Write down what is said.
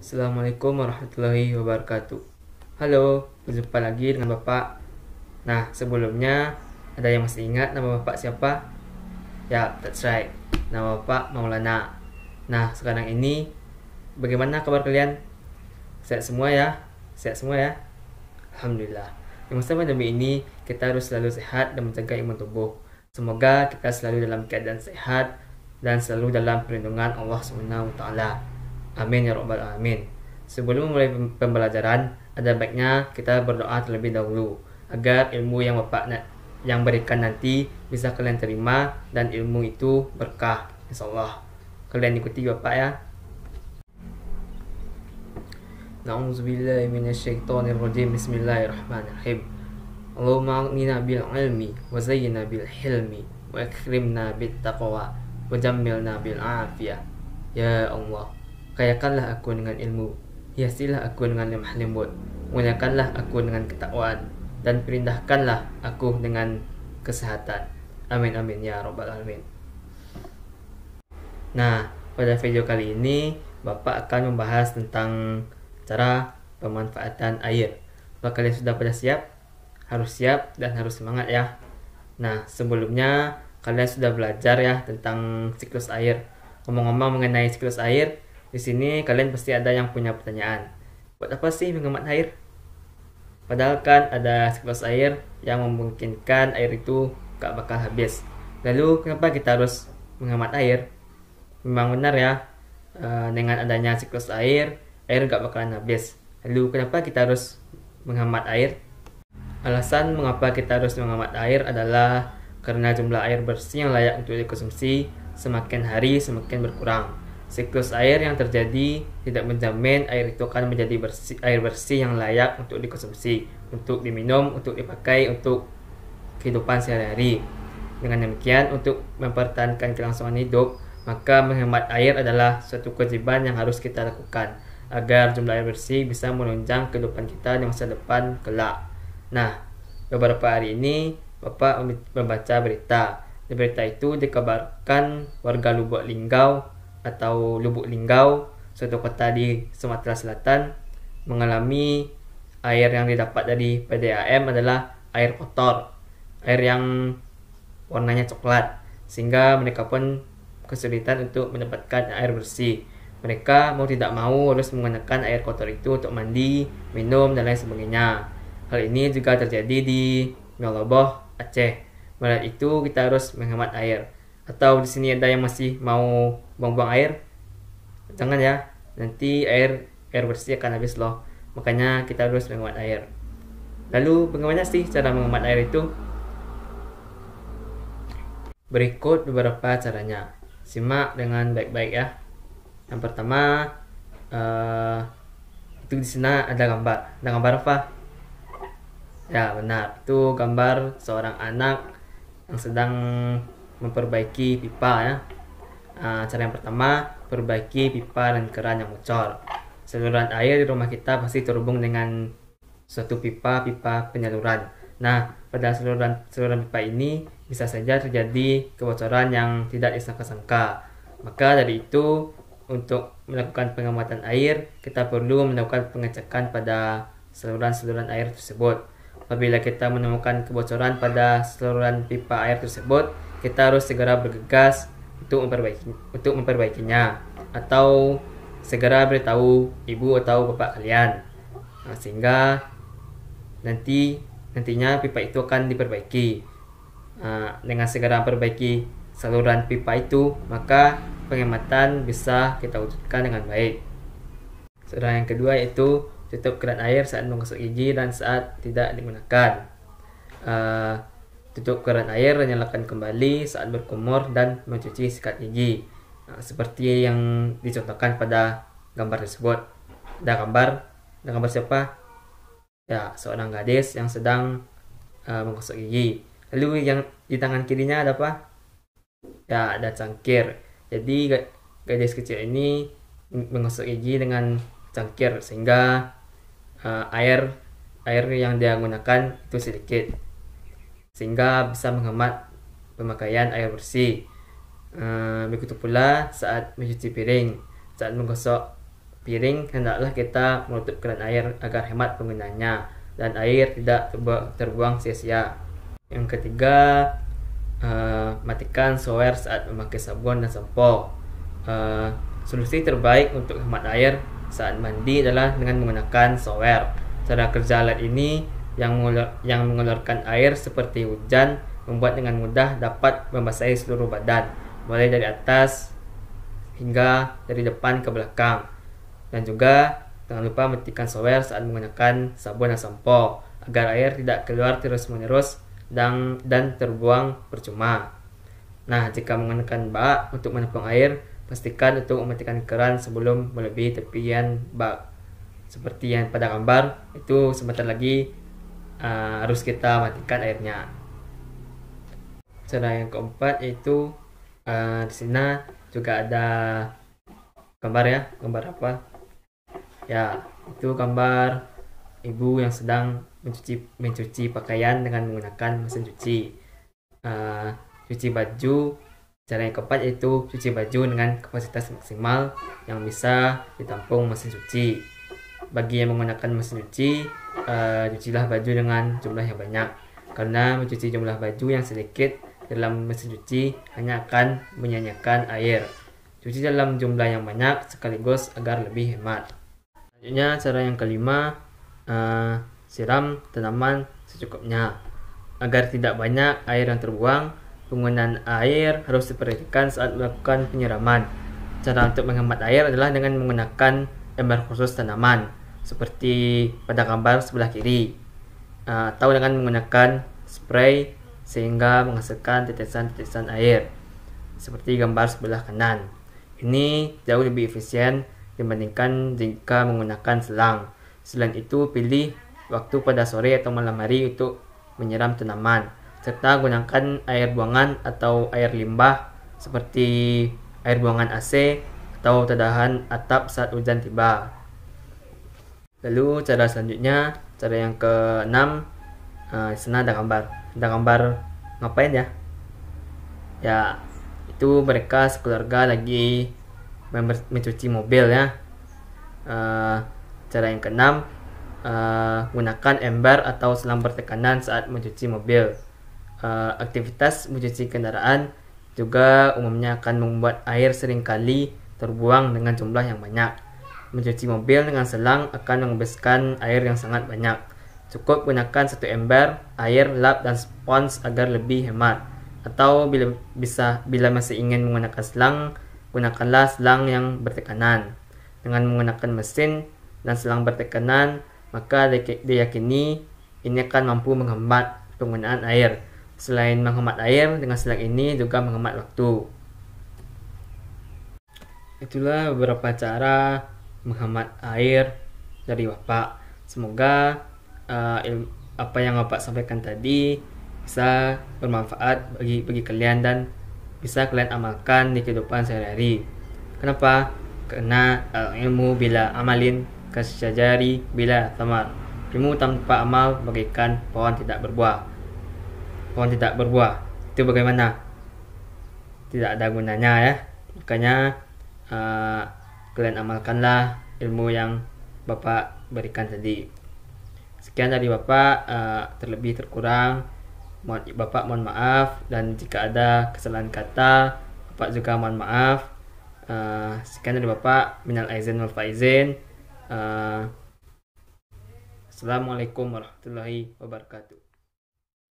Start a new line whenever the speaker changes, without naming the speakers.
Assalamualaikum warahmatullahi wabarakatuh. Halo, berjumpa lagi dengan Bapak. Nah, sebelumnya ada yang masih ingat nama Bapak siapa? Ya, that's right. Nama Bapak Maulana. Nah, sekarang ini bagaimana kabar kalian? Sehat semua ya? Sehat semua ya? Alhamdulillah. Di masa pandemi ini, kita harus selalu sehat dan menjaga imun tubuh. Semoga kita selalu dalam keadaan sehat dan selalu dalam perlindungan Allah Subhanahu wa taala. Amin ya rabbal alamin. Sebelum memulai pembelajaran, ada baiknya kita berdoa terlebih dahulu agar ilmu yang yang berikan nanti bisa kalian terima dan ilmu itu berkah. Insyaallah. Kalian ikuti Bapak ya. Na'udzubillahi minasyaitonirrajim. Bismillahirrahmanirrahim. Allahumma aghnina bil ilmi wa zayyina bil hilmi wa akrimna bit taqwa wa jammilna bil afiyah. Ya Allah, kayakanlah aku dengan ilmu, hiasilah aku dengan lemah lembut, muliakanlah aku dengan ketakwaan, dan perindahkanlah aku dengan kesehatan. Amin amin ya rabbal alamin. Nah, pada video kali ini Bapak akan membahas tentang cara pemanfaatan air. Apakah kalian sudah pada siap? Harus siap dan harus semangat ya. Nah, sebelumnya kalian sudah belajar ya tentang siklus air. Ngomong-ngomong mengenai siklus air, di sini kalian pasti ada yang punya pertanyaan. Buat apa sih menghemat air? Padahal kan ada siklus air yang memungkinkan air itu gak bakal habis. Lalu kenapa kita harus menghemat air? Memang benar ya, dengan adanya siklus air gak bakalan habis. Lalu kenapa kita harus menghemat air? Alasan mengapa kita harus menghemat air adalah karena jumlah air bersih yang layak untuk dikonsumsi semakin hari semakin berkurang. Siklus air yang terjadi tidak menjamin air itu akan menjadi air bersih yang layak untuk dikonsumsi, untuk diminum, untuk dipakai, untuk kehidupan sehari-hari. Dengan demikian, untuk mempertahankan kelangsungan hidup, maka menghemat air adalah suatu kewajiban yang harus kita lakukan agar jumlah air bersih bisa menunjang kehidupan kita di masa depan kelak. Nah, beberapa hari ini Bapak membaca berita. Di berita itu dikabarkan warga Lubuk Linggau, suatu kota di Sumatera Selatan, mengalami air yang didapat dari PDAM adalah air kotor, air yang warnanya coklat, sehingga mereka pun kesulitan untuk mendapatkan air bersih. Mereka mau tidak mau harus menggunakan air kotor itu untuk mandi, minum, dan lain sebagainya. Hal ini juga terjadi di Meloboh, Aceh. Melihat itu kita harus menghemat air. Atau di sini ada yang masih mau buang-buang air? Jangan ya, nanti air bersih akan habis loh. Makanya kita harus menghemat air. Lalu bagaimana sih cara menghemat air itu? Berikut beberapa caranya. Simak dengan baik-baik ya. Yang pertama, itu di sana ada gambar. Ada gambar apa? Ya benar, itu gambar seorang anak yang sedang memperbaiki pipa ya. Cara yang pertama, perbaiki pipa dan keran yang bocor. Saluran air di rumah kita pasti terhubung dengan suatu pipa penyaluran. Nah, pada saluran pipa ini bisa saja terjadi kebocoran yang tidak disangka-sangka. Maka dari itu, untuk melakukan pengamatan air, kita perlu melakukan pengecekan pada saluran air tersebut. Apabila kita menemukan kebocoran pada saluran pipa air tersebut, kita harus segera bergegas untuk memperbaikinya, atau segera beritahu ibu atau bapak kalian, sehingga nantinya pipa itu akan diperbaiki. Dengan segera memperbaiki saluran pipa itu, maka penghematan bisa kita wujudkan dengan baik. Cara yang kedua yaitu tutup keran air saat menggosok gigi dan saat tidak digunakan. Tutup keran air dan nyalakan kembali saat berkumur dan mencuci sikat gigi. Seperti yang dicontohkan pada gambar tersebut. Ada gambar siapa? Ya, seorang gadis yang sedang menggosok gigi. Lalu yang di tangan kirinya ada apa? Ya, ada cangkir. Jadi gadis kecil ini menggosok gigi dengan cangkir, sehingga air yang dia gunakan itu sedikit, sehingga bisa menghemat pemakaian air bersih. Begitu pula saat mencuci piring, saat menggosok piring, hendaklah kita menutup keran air agar hemat penggunaannya dan air tidak terbuang sia-sia. Yang ketiga, matikan shower saat memakai sabun dan sampo. Solusi terbaik untuk hemat air saat mandi adalah dengan menggunakan shower. Cara kerja alat ini yang mengeluarkan air seperti hujan membuat dengan mudah dapat membasahi seluruh badan, mulai dari atas hingga dari depan ke belakang. Dan juga jangan lupa matikan shower saat menggunakan sabun dan sampo agar air tidak keluar terus-menerus dan terbuang percuma. Nah, jika menggunakan bak untuk menampung air, pastikan untuk mematikan keran sebelum melebihi tepian bak. Seperti yang pada gambar, itu sebentar lagi harus kita matikan airnya. Cara yang keempat yaitu di sini juga ada gambar ya. Gambar apa? Ya, itu gambar ibu yang sedang mencuci pakaian dengan menggunakan mesin cuci. Cuci baju. Cara yang keempat yaitu cuci baju dengan kapasitas maksimal yang bisa ditampung mesin cuci. Bagi yang menggunakan mesin cuci, cucilah baju dengan jumlah yang banyak, karena mencuci jumlah baju yang sedikit dalam mesin cuci hanya akan menyanyiakan air. Cuci dalam jumlah yang banyak sekaligus agar lebih hemat. Selanjutnya, cara yang kelima, siram tanaman secukupnya. Agar tidak banyak air yang terbuang, penggunaan air harus diperhatikan saat melakukan penyiraman. Cara untuk menghemat air adalah dengan menggunakan ember khusus tanaman, seperti pada gambar sebelah kiri, atau dengan menggunakan spray sehingga menghasilkan tetesan-tetesan air, seperti gambar sebelah kanan. Ini jauh lebih efisien dibandingkan jika menggunakan selang. Selain itu, pilih waktu pada sore atau malam hari untuk menyiram tanaman, serta gunakan air buangan atau air limbah seperti air buangan AC atau tedahan atap saat hujan tiba. Lalu cara selanjutnya, cara yang keenam, di sana ada gambar ngapain ya? Ya, itu mereka sekeluarga lagi mencuci mobil ya. Cara yang keenam, gunakan ember atau selang bertekanan saat mencuci mobil. Aktivitas mencuci kendaraan juga umumnya akan membuat air seringkali terbuang dengan jumlah yang banyak. Mencuci mobil dengan selang akan menghabiskan air yang sangat banyak. Cukup gunakan satu ember, air, lap, dan spons agar lebih hemat. Atau bila masih ingin menggunakan selang, gunakanlah selang yang bertekanan. Dengan menggunakan mesin dan selang bertekanan, maka diyakini ini akan mampu menghemat penggunaan air. Selain menghemat air, dengan selang ini juga menghemat waktu. Itulah beberapa cara menghemat air dari Bapak. Semoga apa yang Bapak sampaikan tadi bisa bermanfaat bagi kalian dan bisa kalian amalkan di kehidupan sehari-hari. Kenapa? Karena ilmu bila amalin kasyajari bila thamar. Ilmu tanpa amal bagaikan pohon tidak berbuah. Pohon tidak berbuah itu bagaimana? Tidak ada gunanya ya. Makanya kalian amalkanlah ilmu yang Bapak berikan tadi. Sekian dari Bapak, terlebih terkurang Bapak mohon maaf, dan jika ada kesalahan kata Bapak juga mohon maaf. Sekian dari Bapak, minal aizin wal faizin. Assalamualaikum warahmatullahi wabarakatuh.